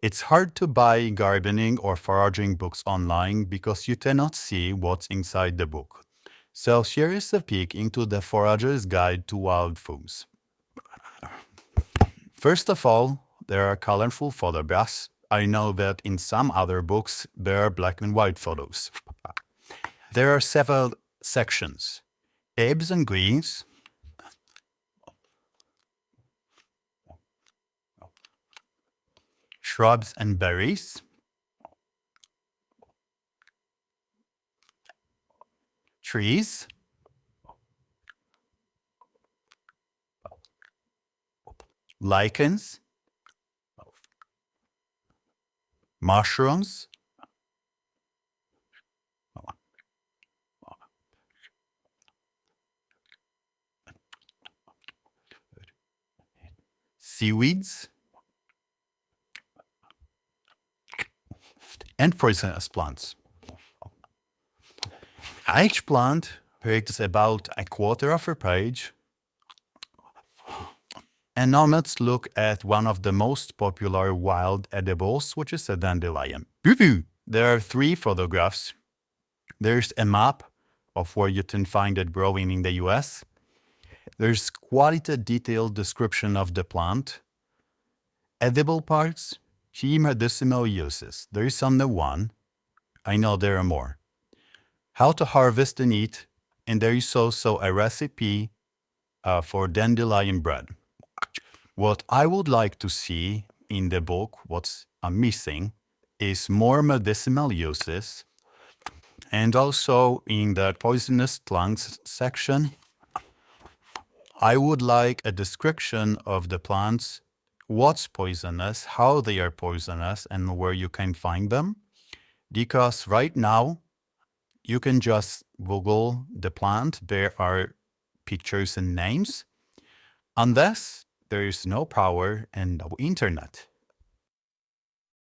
It's hard to buy gardening or foraging books online because you cannot see what's inside the book. So here is a peek into the Forager's Guide to Wild Foods. First of all, there are colorful photographs. I know that in some other books there are black and white photos. There are several sections: herbs and greens, shrubs and berries, trees, lichens, mushrooms, seaweeds, and poisonous plants. Each plant takes about a quarter of a page. And now let's look at one of the most popular wild edibles, which is a dandelion. There are 3 photographs. There's a map of where you can find it growing in the US. There's quite a detailed description of the plant. Edible parts, key medicinal uses. There is only one. I know there are more. How to harvest and eat, and there is also a recipe for dandelion bread. What I would like to see in the book, what's missing, is more medicinal uses. And also in the poisonous plants section, I would like a description of the plants, what's poisonous, how they are poisonous, and where you can find them. Because right now, you can just Google the plant. There are pictures and names. Unless there is no power and no internet.